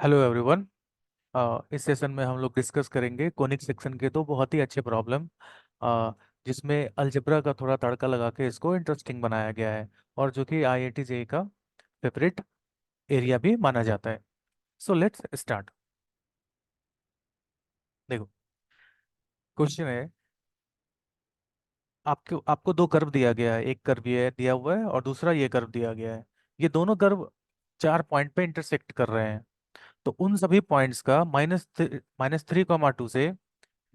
Hello everyone. इस session में हम लोग डिस्कस करेंगे कोनिक सेक्शन के दो बहुत ही अच्छे प्रॉब्लम, जिसमें अलजेब्रा का थोड़ा तड़का लगा के इसको इंटरेस्टिंग बनाया गया है और जो कि आईआईटी जेई का फेवरेट एरिया भी माना जाता है। So let's start. देखो, क्वेश्चन है, आपको आपको दो कर्व दिया गया है। एक कर्व ये दिया हुआ है और दूसरा ये कर्व दिया गया है। ये दोनों कर्व चार पॉइंट पे इंटरसेक्ट कर रहे हैं। तो उन सभी पॉइंट्स का -3, -3, 2 से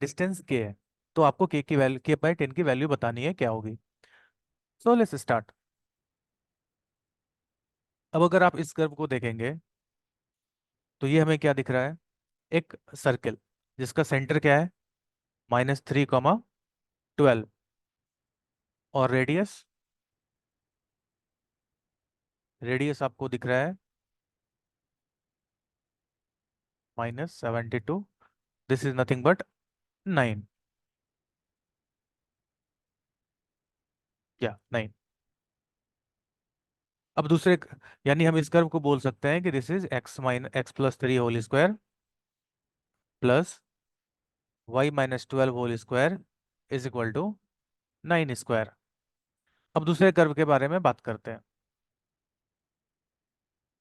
डिस्टेंस के है। तो आपको के की वैल्यू, के/10 की वैल्यू बतानी है क्या होगी। So let's start. अब अगर आप इस कर्व को देखेंगे तो ये हमें क्या दिख रहा है? एक सर्कल जिसका सेंटर क्या है, -3, 12, और रेडियस, रेडियस आपको दिख रहा है -72। This is nothing but 9। क्या 9? अब दूसरे यानी हम इस कर्व को बोल सकते हैं कि this is x+3 whole square plus y-12 whole square is equal to 9 square. अब दूसरे कर्व के बारे में बात करते हैं।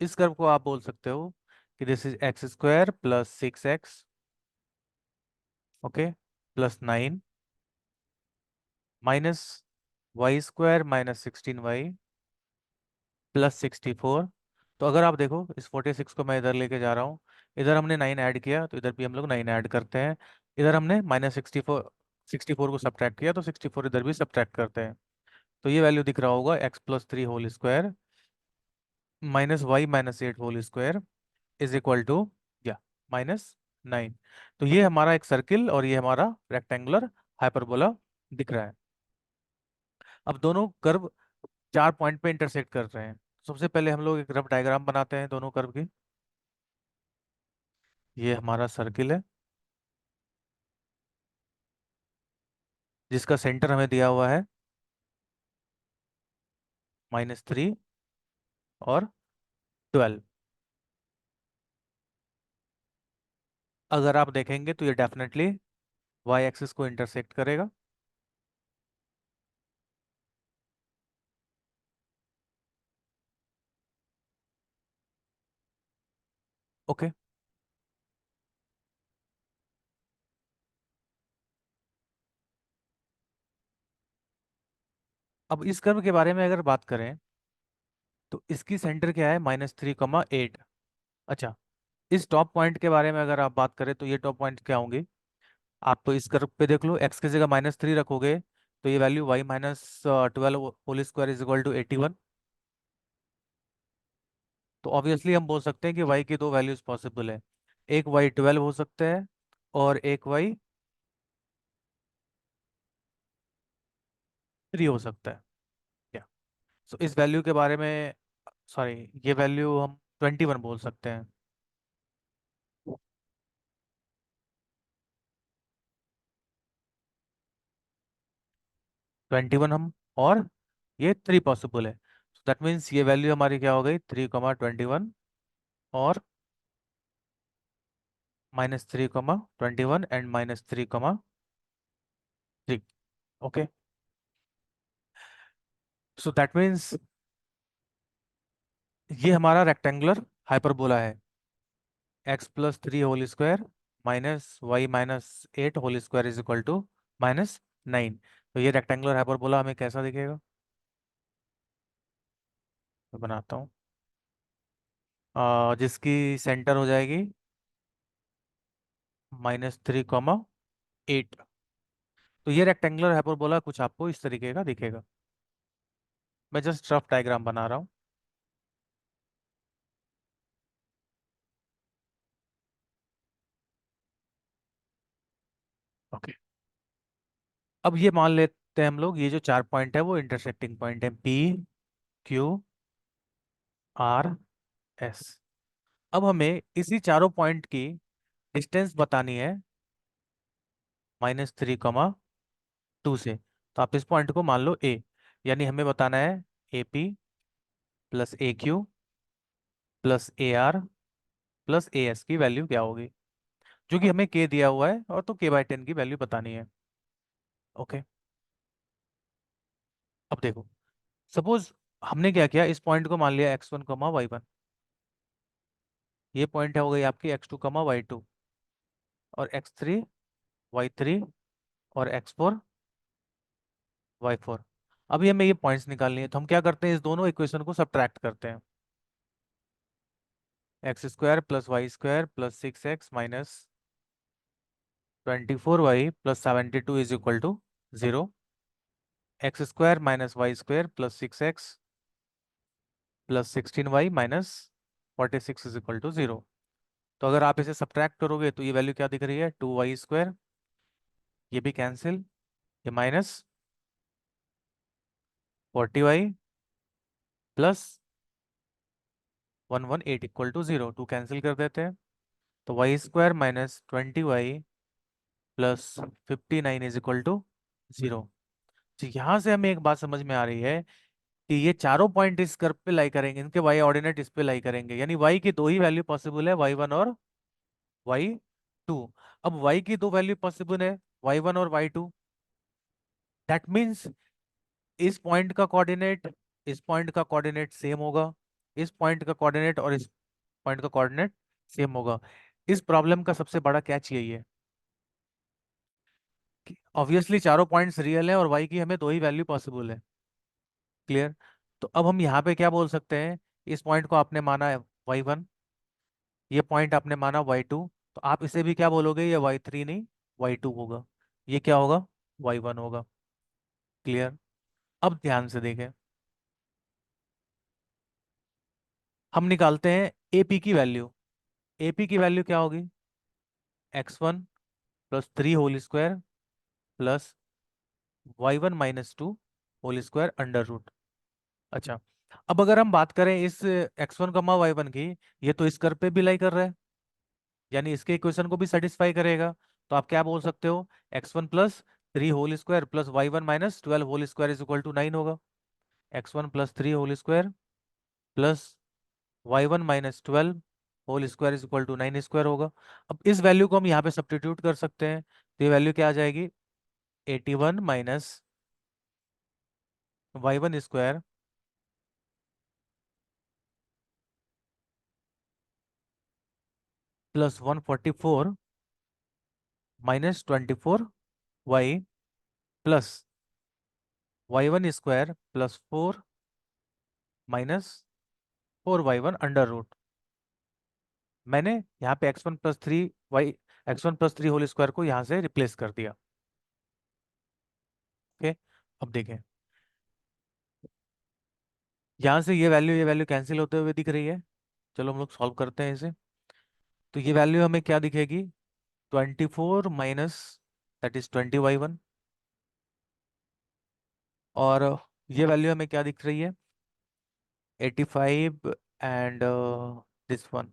इस कर्व को आप बोल सकते हो कि this is x² plus 6x, okay, plus 9 minus y² -16y plus 64। तो अगर आप देखो, इस 46 को मैं इधर लेके जा रहा हूँ, इधर हमने 9 ऐड किया तो इधर भी हम लोग 9 ऐड करते हैं। इधर हमने -64 को सब्ट्रैक्ट किया तो 64 इधर भी सब्ट्रैक्ट करते हैं। तो ये वैल्यू दिख रहा होगा x+3 whole square -y-8 whole square is equal to, या, -9। तो ये हमारा एक सर्किल और ये हमारा रेक्टेंगुलर हाइपरबोला दिख रहा है। अब दोनों कर्व चार पॉइंट पे इंटरसेक्ट कर रहे हैं। सबसे पहले हम लोग एक रफ डायग्राम बनाते हैं दोनों कर्व की। ये हमारा सर्किल है जिसका सेंटर हमें दिया हुआ है -3 और 12। अगर आप देखेंगे तो ये डेफिनेटली वाई एक्सिस को इंटरसेक्ट करेगा। ओके। अब इस कर्व के बारे में अगर बात करें तो इसकी सेंटर क्या है, -3, 8। अच्छा, इस टॉप पॉइंट के बारे में अगर आप बात करें तो ये टॉप पॉइंट क्या होंगे? आप तो इस कर्व पे देख लो, एक्स की जगह -3 रखोगे तो ये value y-12 whole square is equal to 81। तो ऑब्वियसली हम बोल सकते हैं कि y की दो वैल्यूज पॉसिबल है। एक y-12 हो सकता है और एक y-3 हो सकता है। क्या? सो इस वैल्यू के बारे में, सॉरी, ये वैल्यू हम 21 बोल सकते हैं। 21 हम, और ये 3 पॉसिबल है। दैट मीन्स ये वैल्यू हमारी क्या हो गई, 3, 21 और -3, 21 and -3, 3। Okay. So that means ये हमारा रेक्टेंगुलर हाइपरबोला है। x+3 whole square -y-8 whole square is equal to -9। तो ये रेक्टेंगुलर हाइपरबोला हमें कैसा दिखेगा? मैं बनाता हूँ। जिसकी सेंटर हो जाएगी -3, 8। तो ये रेक्टेंगुलर हाइपरबोला कुछ आपको इस तरीके का दिखेगा। मैं जस्ट रफ डायग्राम बना रहा हूँ। ओके। अब ये मान लेते हैं हम लोग, ये जो चार पॉइंट है वो इंटरसेक्टिंग पॉइंट है, P, Q, R, S। अब हमें इसी चारों पॉइंट की डिस्टेंस बतानी है -3, 2 से। तो आप इस पॉइंट को मान लो ए, यानी हमें बताना है AP plus AQ plus AR plus A S की वैल्यू क्या होगी, जो कि हमें के दिया हुआ है, और तो k/10 की वैल्यू बतानी है। ओके। अब देखो, सपोज हमने क्या किया, इस पॉइंट को मान लिया x1, y1। ये पॉइंट हो गई आपकी x2, y2, और x3, y3, और x4, y4। अभी हमें ये पॉइंट्स निकालनी है, तो हम क्या करते हैं, इस दोनों इक्वेशन को सब्ट्रैक्ट करते हैं। x² + y² + 6x - 24y + 72 = 0। x² - y² + 6x + 16y - 46 = 0। तो अगर आप इसे सब्ट्रैक्ट करोगे तो ये वैल्यू क्या दिख रही है, 2y²। ये भी कैंसिल, ये -40y + 118 = 0। टू कैंसिल कर देते हैं, तो y² - 20y + 59 = 0। तो यहाँ से हमें एक बात समझ में आ रही है कि ये चारों पॉइंट इस कर्व पे लाई करेंगे, इनके वाई ऑर्डिनेट इस पे लाई करेंगे, यानी वाई की दो ही वैल्यू पॉसिबल है, y1 और y2। अब वाई की दो वैल्यू पॉसिबल है, y1 और y2। दैट मीन्स इस पॉइंट का कोऑर्डिनेट, इस पॉइंट का कोऑर्डिनेट सेम होगा, इस पॉइंट का कोऑर्डिनेट और इस पॉइंट का कोऑर्डिनेट सेम होगा। इस प्रॉब्लम का सबसे बड़ा कैच यही है कि ऑब्वियसली चारों पॉइंट्स रियल है और वाई की हमें दो ही वैल्यू पॉसिबल है। क्लियर। तो अब हम यहाँ पे क्या बोल सकते हैं, इस पॉइंट को आपने माना है y1, ये पॉइंट आपने माना y2, तो आप इसे भी क्या बोलोगे, ये y3 नहीं y2 होगा, ये क्या होगा, y1 होगा। क्लियर। अब ध्यान से देखें, हम निकालते हैं एपी की वैल्यू। एपी की वैल्यू क्या होगी, x1 + 3 whole square plus y1 - 2 whole square √। अच्छा, अब अगर हम बात करें इस x1, y1 की, ये तो इस कर्व पे भी लाई कर रहा है, यानी इसके इक्वेशन को भी सेटिस्फाई करेगा। तो आप क्या बोल सकते हो, x1 + 3 whole square plus y1 - 12 whole square = 9 होगा। x1 + 3 whole square plus y1 - 12 whole square = 9 square होगा। अब इस वैल्यू को हम यहाँ पे सब्स्टिट्यूट कर सकते हैं, तो ये वैल्यू क्या आ जाएगी, 81 - y1² plus 144 -24y plus y1² plus 4 -4y1 √। मैंने यहाँ पे x1 + 3 होल स्क्वायर को यहाँ से रिप्लेस कर दिया। ओके। अब देखें, यहाँ से ये वैल्यू कैंसिल होते हुए दिख रही है। चलो हम लोग सॉल्व करते हैं इसे। तो ये वैल्यू हमें क्या दिखेगी, 24 माइनस, दैट इज 20y1, और ये वैल्यू हमें क्या दिख रही है, 85, and this one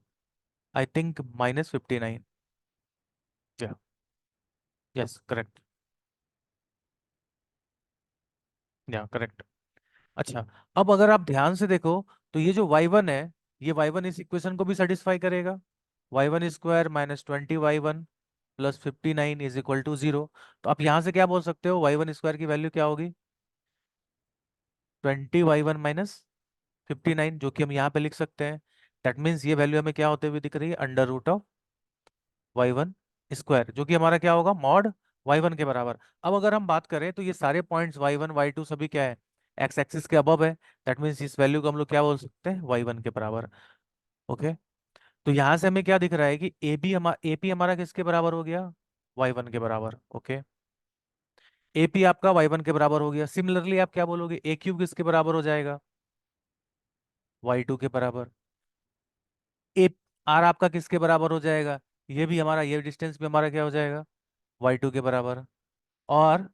I think -59। या, यस करेक्ट। या करेक्ट। अच्छा, अब अगर आप ध्यान से देखो, तो ये जो y1 है, ये y1 इस इक्वेशन को भी सेटिस्फाई करेगा। y1² - 20y1 + 59 = 0। तो आप यहाँ से क्या बोल सकते हो, y1² की वैल्यू क्या होगी, 20y1 - 59, जो कि हम यहाँ पे लिख सकते हैं। दैट मीन्स ये वैल्यू हमें क्या होते हुए दिख रही है, √y1², जो कि हमारा क्या होगा, मॉड y1 के बराबर। अब अगर हम बात करें तो ये सारे पॉइंट्स y1 y2 सभी क्या है, एक्स एक्सिस के अबव है। दैट मीन्स इस वैल्यू को हम लोग क्या बोल सकते हैं, y1 के बराबर। ओके। तो यहाँ से हमें क्या दिख रहा है कि एपी हमारा किसके बराबर हो गया, y1 के बराबर। ओके। एपी आपका y1 के बराबर हो गया। सिमिलरली आप क्या बोलोगे, ए क्यूब किसके बराबर हो जाएगा, y2 के बराबर। ए आर आपका किसके बराबर हो जाएगा, ये भी हमारा, ये डिस्टेंस भी हमारा क्या हो जाएगा, y2 के बराबर। और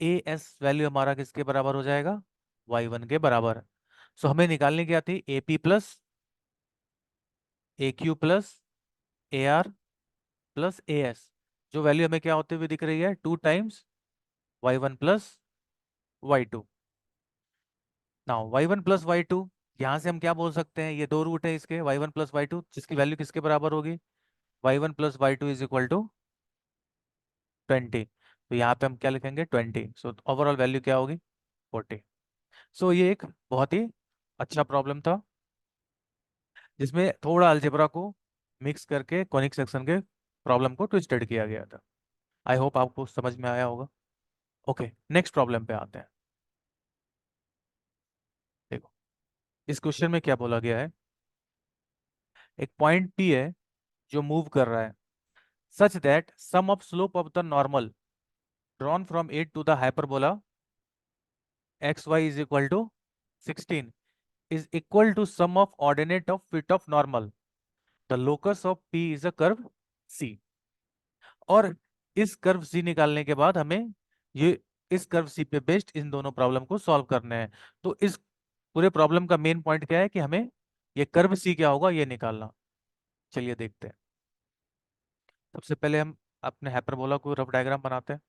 ए एस वैल्यू हमारा किसके बराबर हो जाएगा, y1 के बराबर। सो हमें निकालने क्या थी, A P plus A Q plus A R plus A S, जो वैल्यू हमें क्या होते हुए दिख रही है, 2 times y1 + y2। Now y1 + y2, यहाँ से हम क्या बोल सकते हैं, ये दो रूट है इसके, y1 + y2, जिसकी वैल्यू किसके बराबर होगी, y1 + y2 = 20। तो यहाँ पे हम क्या लिखेंगे, 20। सो ओवरऑल वैल्यू क्या होगी, 40। सो ये एक बहुत ही अच्छा प्रॉब्लम था, जिसमें थोड़ा अलजेब्रा को मिक्स करके कॉनिक सेक्शन के प्रॉब्लम को ट्विस्टेड किया गया था। आई होप आपको समझ में आया होगा। ओके, नेक्स्ट प्रॉब्लम पे आते हैं। देखो, इस क्वेश्चन में क्या बोला गया है, एक पॉइंट पी है जो मूव कर रहा है, such that sum of slope of the normal drawn from it to the hyperbola x y is equal to 16 is equal to sum of ordinate of fit of normal. The locus of P is a curve C। और इस curve सी निकालने के बाद हमें ये इस curve सी पे based in दोनों प्रॉब्लम को सॉल्व करने हैं। तो इस पूरे प्रॉब्लम का मेन पॉइंट क्या है कि हमें ये कर्व सी क्या होगा ये निकालना। चलिए देखते हैं। सबसे पहले हम अपने हाइपरबोला को रफ डायग्राम बनाते हैं।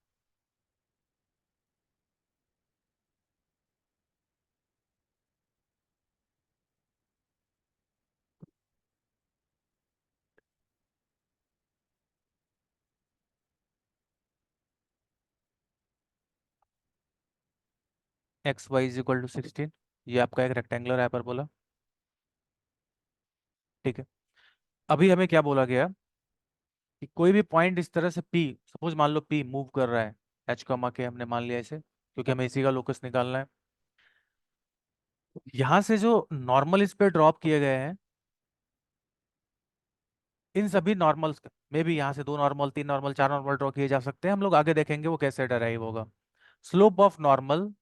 X y is equal to 16, ये आपका एक रेक्टेंगुलर हाइपरबोला। ठीक है, अभी हमें क्या बोला गया कि कोई भी पॉइंट इस तरह से पी, सपोज मान लो पी मूव कर रहा है, एच कॉमा के हमने मान लिया इसे, क्योंकि हमें इसी का लोकस निकालना है। यहाँ से जो नॉर्मल इस पे ड्रॉप किए गए हैं, इन सभी नॉर्मल्स में भी यहाँ से दो नॉर्मल, तीन नॉर्मल, चार नॉर्मल ड्रॉ किए जा सकते हैं। हम लोग आगे देखेंगे वो कैसे डराइव होगा। स्लोप ऑफ नॉर्मल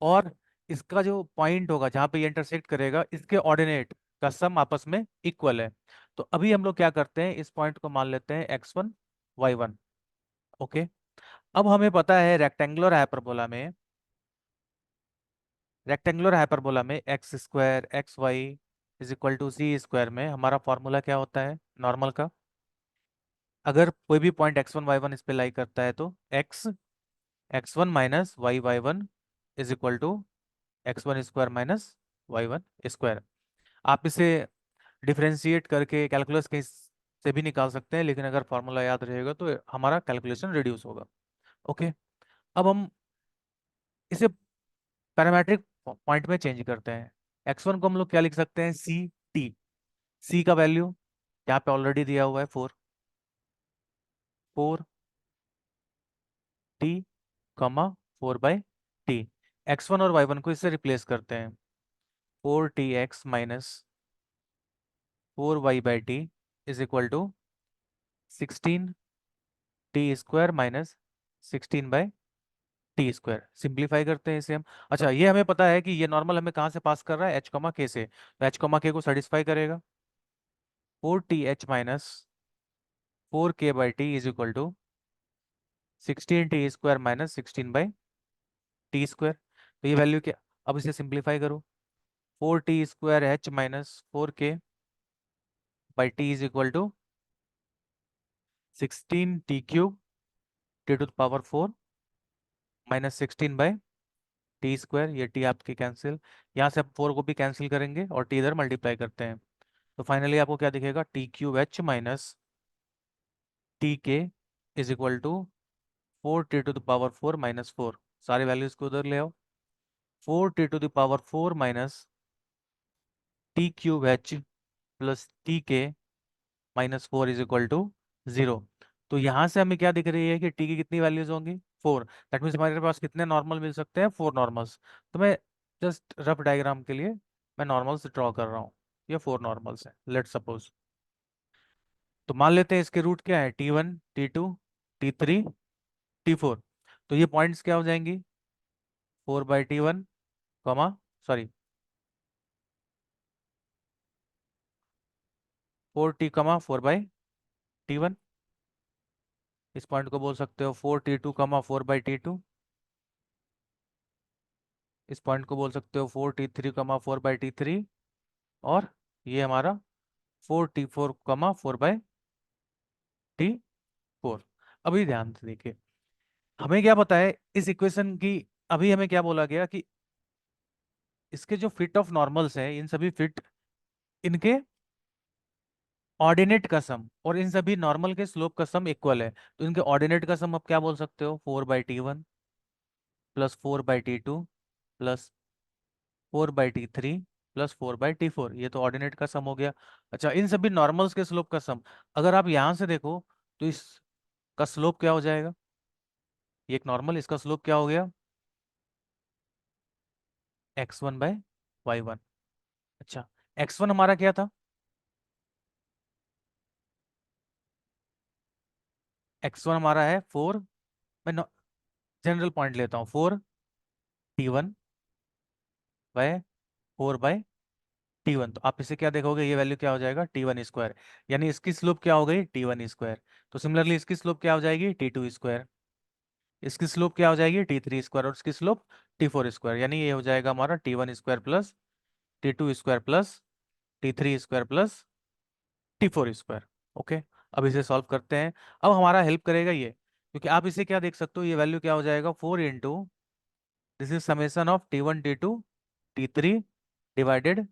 और इसका जो पॉइंट होगा जहाँ पे ये इंटरसेक्ट करेगा, इसके ऑर्डिनेट का सम आपस में इक्वल है। तो अभी हम लोग क्या करते हैं, इस पॉइंट को मान लेते हैं x1 y1। ओके, अब हमें पता है रेक्टेंगुलर हाइपरबोला में x² xy = c² में हमारा फॉर्मूला क्या होता है नॉर्मल का। अगर कोई भी पॉइंट x1 y1 इस पे लाई करता है तो x1 - y1 = x1² - y1²। आप इसे डिफरेंशिएट करके कैलकुलस के से भी निकाल सकते हैं, लेकिन अगर फॉर्मूला याद रहेगा तो हमारा कैलकुलेशन रिड्यूस होगा। ओके, अब हम इसे पैरामीट्रिक पॉइंट में चेंज करते हैं। x1 को हम लोग क्या लिख सकते हैं, ct। c का वैल्यू यहाँ पे ऑलरेडी दिया हुआ है 4 4t, 4/t। x1 और y1 को इससे रिप्लेस करते हैं, 4t x - 4y/t = 16t² - 16/t²। Simplify करते हैं इसे हम। अच्छा, ये हमें पता है कि ये नॉर्मल हमें कहाँ से पास कर रहा है, h कॉमा के से, तो h कॉमा के को सेटिस्फाई करेगा। 4t h - 4k/t = 16t² - 16/t²। तो ये वैल्यू क्या, अब इसे सिंप्लीफाई करो, 4t² h - 4k/t = 16t³ -16/t²। ये टी आपकी कैंसिल, यहाँ से आप 4 को भी कैंसिल करेंगे और टी इधर मल्टीप्लाई करते हैं। तो फाइनली आपको क्या दिखेगा, t³ h - t k = 4t⁴ - 4। सारे वैल्यूज को उधर ले आओ, 4t⁴ - t³ h + tk - 4 = 0। तो यहाँ से हमें क्या दिख रही है कि टी की कितनी वैल्यूज होंगी, 4। दैट मीन्स हमारे पास कितने नॉर्मल मिल सकते हैं, 4 नॉर्मल्स। तो मैं जस्ट रफ डायग्राम के लिए मैं नॉर्मल्स ड्रॉ कर रहा हूँ। ये 4 नॉर्मल्स हैं, लेट सपोज। तो मान लेते हैं इसके रूट क्या है, t1 t2 t3 t4। तो ये पॉइंट्स क्या हो जाएंगी, 4/t1 comma, sorry, 4t, 4/t1। इस पॉइंट को बोल सकते हो 4t2, 4/t2। इस पॉइंट को बोल सकते हो 4t3, 4/t3। और ये हमारा 4t4, 4/t4। अभी ध्यान से देखिए, हमें क्या पता है इस इक्वेशन की, अभी हमें क्या बोला गया कि इसके जो फिट ऑफ नॉर्मल्स है, इन सभी फिट इनके ऑर्डिनेट का सम और इन सभी नॉर्मल के स्लोप का सम इक्वल है। तो इनके ऑर्डिनेट का सम आप क्या बोल सकते हो, 4/T1 plus 4/T2 plus 4/T3 plus 4/T4, ये तो ऑर्डिनेट का सम हो गया। अच्छा, इन सभी नॉर्मल्स के स्लोप का सम, अगर आप यहां से देखो तो इसका स्लोप क्या हो जाएगा, ये एक नॉर्मल, इसका स्लोप क्या हो गया, x1/y1। अच्छा, x1 हमारा क्या था, x1 हमारा है 4, मैं जनरल पॉइंट लेता हूँ, 4T1/4/T1। तो आप इसे क्या देखोगे, ये वैल्यू क्या हो जाएगा, T1 स्क्वायर, यानी इसकी स्लोप क्या हो गई, T1 स्क्वायर। तो सिमिलरली इसकी स्लोप क्या हो जाएगी, T2 स्क्वायर, इसकी स्लोप क्या हो जाएगी, T3 स्क्वायर, और इसकी स्लोप T4 स्क्वायर, यानी ये हो जाएगा हमारा T1 square plus T2 square plus T3 square plus T4 square. Okay, अब इसे सॉल्व करते हैं। अब हमारा हेल्प करेगा ये, क्योंकि आप इसे क्या देख सकते हो, ये वैल्यू क्या हो जाएगा, 4 into, this is summation of T1 T2 T3 divided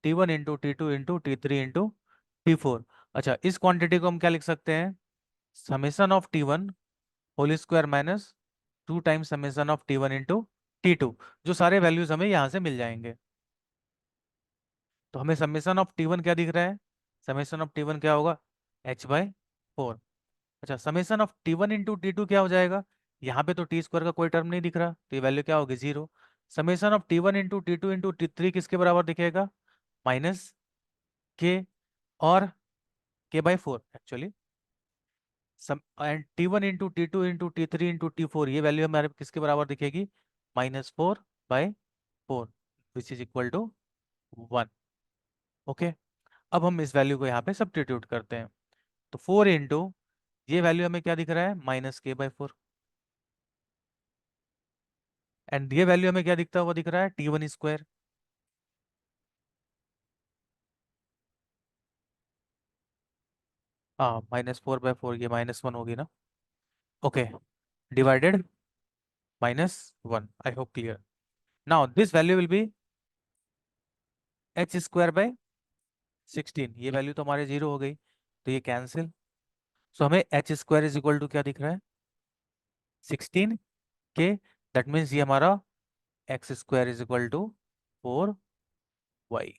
T1 into T2 into T3 into T4। अच्छा, इस क्वांटिटी को हम क्या लिख सकते हैं, summation of T1 whole square minus 2 times summation of T1 into T2, जो सारे वैल्यूज हमें यहाँ से मिल जाएंगे। तो हमें समेसन ऑफ T1 क्या दिख रहा है, समेसन ऑफ T1 क्या होगा, h/4। अच्छा, summation of T1 into T2 क्या हो जाएगा, यहाँ पे तो T स्क्वायर का कोई टर्म नहीं दिख रहा, तो ये वैल्यू क्या होगी, 0। Summation of T1 into T2 into T3 किसके बराबर दिखेगा, -k और k/4 actually. And T1 into T2 into T3 into T4, ये वैल्यू हमारे किसके बराबर दिखेगी, -4/4, which is equal to 1। Okay, अब हम इस वैल्यू को यहाँ पे सब्स्टिट्यूट करते हैं। तो 4 इंटू, ये वैल्यू हमें क्या दिख रहा है, -k/4, एंड ये वैल्यू हमें क्या दिखता हुआ दिख रहा है, T1 स्क्वायर। हाँ, -4/4, ये -1 होगी ना। Okay, divided -1, I hope clear. Now this value will be h² by 16, ये वैल्यू तो हमारे 0 हो गई, तो ये कैंसिल। सो हमें h² इज इक्वल टू क्या दिख रहा है, 16 k। दैट मीन्स ये हमारा x² is equal to 4y।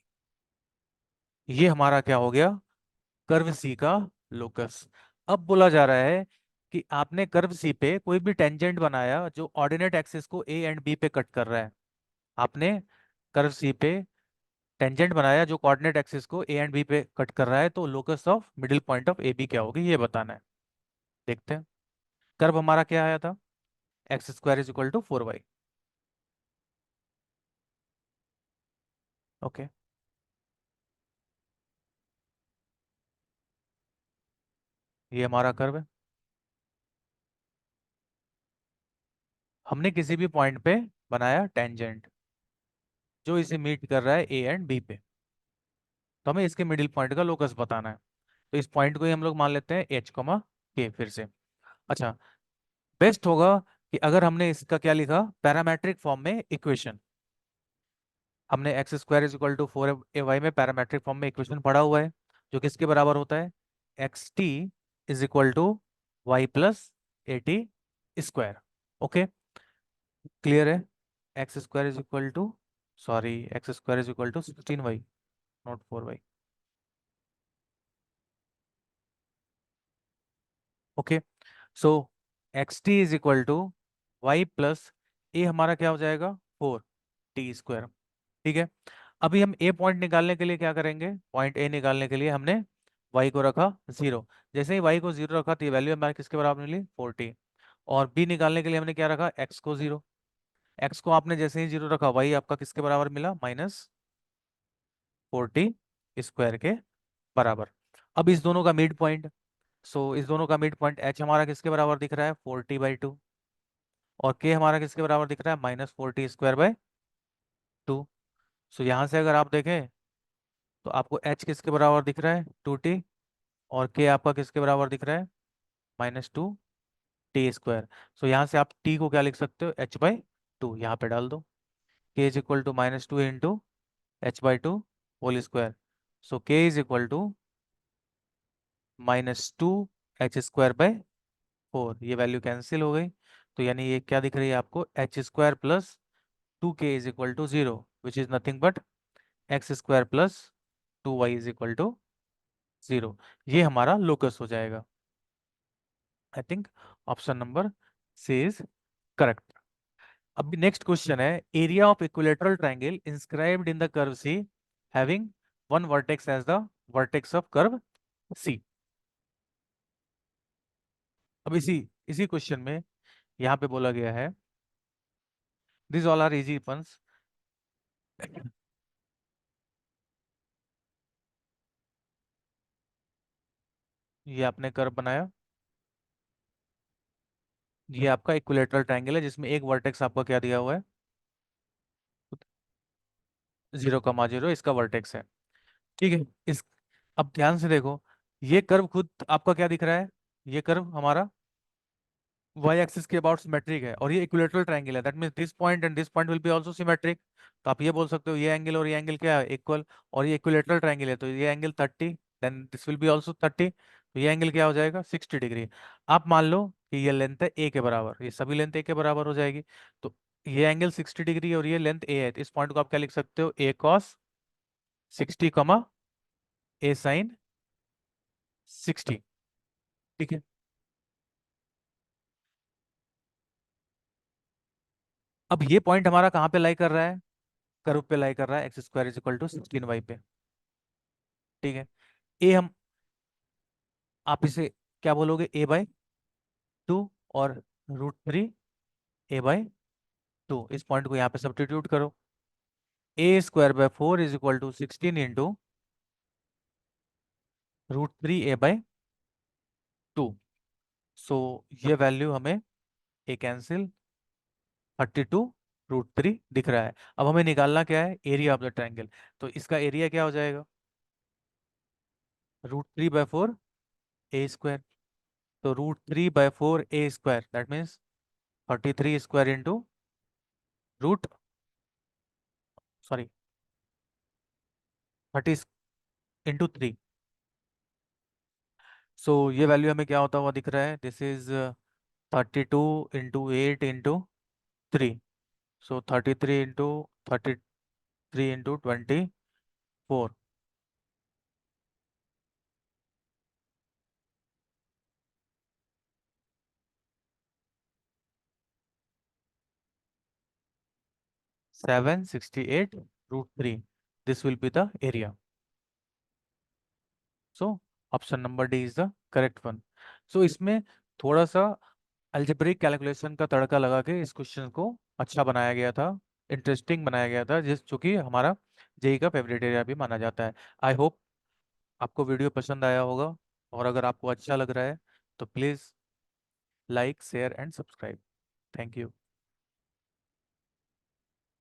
ये हमारा क्या हो गया, कर्व सी का लोकस। अब बोला जा रहा है कि आपने कर्व सी पे कोई भी टेंजेंट बनाया जो ऑर्डिनेट एक्सिस को ए एंड बी पे कट कर रहा है। आपने कर्व सी पे टेंजेंट बनाया जो कोऑर्डिनेट एक्सिस को ए एंड बी पे कट कर रहा है, तो locus of middle point of A B क्या होगी, ये बताना है। देखते हैं, कर्व हमारा क्या आया था, x² is equal to 4y। Okay, ये हमारा कर्व है। हमने किसी भी पॉइंट पे बनाया टेंजेंट जो इसे मीट कर रहा है ए एंड बी पे, तो हमें इसके मिडिल पॉइंट का लोकस बताना है। तो इस पॉइंट को ही हम लोग मान लेते हैं h, k फिर से। अच्छा, बेस्ट होगा कि अगर हमने इसका क्या लिखा, पैरामेट्रिक फॉर्म में इक्वेशन, हमने x² is equal to 4ay में पैरामेट्रिक फॉर्म में इक्वेशन पढ़ा हुआ है, जो किसके बराबर होता है, xt is equal to Y plus AT² okay, clear है। x² is equal to, sorry, x² is equal to 16y, not 4y। Okay, so xt is equal to Y plus A, हमारा क्या हो जाएगा, 4T² ठीक है। अभी हम ए point निकालने के लिए क्या करेंगे, पॉइंट ए निकालने के लिए हमने y को रखा 0। जैसे ही y को 0 रखा तो ये वैल्यू हमारे किसके बराबर मिली, 40। और b निकालने के लिए हमने क्या रखा, x को 0। x को आपने जैसे ही 0 रखा, y आपका किसके बराबर मिला, -40 स्क्वायर के बराबर। अब इस दोनों का मिड पॉइंट, सो इस दोनों का मिड पॉइंट h हमारा किसके बराबर दिख रहा है, 40/2, और k हमारा किसके बराबर दिख रहा है, -40 स्क्वायर बाय 2। सो यहाँ से अगर आप देखें तो आपको h किसके बराबर दिख रहा है, 2t, और k आपका किसके बराबर दिख रहा है, -2T स्क्वायर। सो यहाँ से आप t को क्या लिख सकते हो, h/2, यहाँ पे डाल दो। K is equal to -2 into h/2 whole square. So K is equal to -2 h² bye 4। ये वैल्यू कैंसिल हो गई, तो यानी ये क्या दिख रही है आपको, h² plus 2k is equal to 0, which is nothing but x² plus 2y is equal to 0। ये हमारा लोकस हो जाएगा। I think option number C is correct. अब नेक्स्ट क्वेश्चन है, area of equilateral triangle inscribed in the curve C having one vertex as the vertex of curve C. अब इसी इसी question में यहाँ पे बोला गया है, दिस ऑल आर इजी फंस। ये आपने कर्व बनाया, ये आपका इक्विलेटरल ट्रायंगल है जिसमें एक वर्टेक्स आपका क्या दिया हुआ है, 0,0, इसका वर्टेक्स है। ठीक है। इस अब ध्यान से देखो, ये कर्व खुद आपका क्या दिख रहा है, ये कर्व हमारा वाई एक्सिस के अबाउट सिमेट्रिक है, और ये इक्विलेटरल ट्रायंगल है, that means this point and this point will be also symmetric. तो आप ये बोल सकते हो ये एंगल और ये एंगल क्या है, इक्वल। और ये इक्विलेटरल ट्रायंगल है, तो ये angle 30, then this will be also 30, तो ये एंगल क्या हो जाएगा, 60 डिग्री। आप मान लो कि ये लेंथ है ए के बराबर, ये सभी लेंथ ए के बराबर हो जाएगी। तो ये एंगल 60 डिग्री और ये लेंथ ए है, तो इस पॉइंट को आप क्या लिख सकते हो, ए कॉस 60, ए साइन 60। ठीक है। अब ये पॉइंट हमारा कहाँ पे लाई कर रहा है, कर्व पे लाई कर रहा है, x² is equal to 16y पे। ठीक है। ए हम, आप इसे क्या बोलोगे, a/2 और √3 a/2। इस पॉइंट को यहाँ पे सब्स्टिट्यूट करो, a² by 4 is equal to 16 into √3a/2। So ये वैल्यू हमें ए कैंसिल 32 √3 दिख रहा है। अब हमें निकालना क्या है, एरिया ऑफ द ट्रायंगल। तो इसका एरिया क्या हो जाएगा, √3/4 a²। तो √3/4 a², that means 33 into root, sorry, 30 into 3। So ये वैल्यू हमें क्या होता हुआ दिख रहा है, this is 32 into 8 into 3। So 33 into 24, 768 √3, this will be the area. So option number D is the correct one. So इसमें थोड़ा सा अलजेब्रिक कैलकुलेशन का तड़का लगा के इस क्वेश्चन को अच्छा बनाया गया था, इंटरेस्टिंग बनाया गया था, जिस चूंकि हमारा जेई का फेवरेट एरिया भी माना जाता है। आई होप आपको वीडियो पसंद आया होगा, और अगर आपको अच्छा लग रहा है तो please like share and subscribe. Thank you.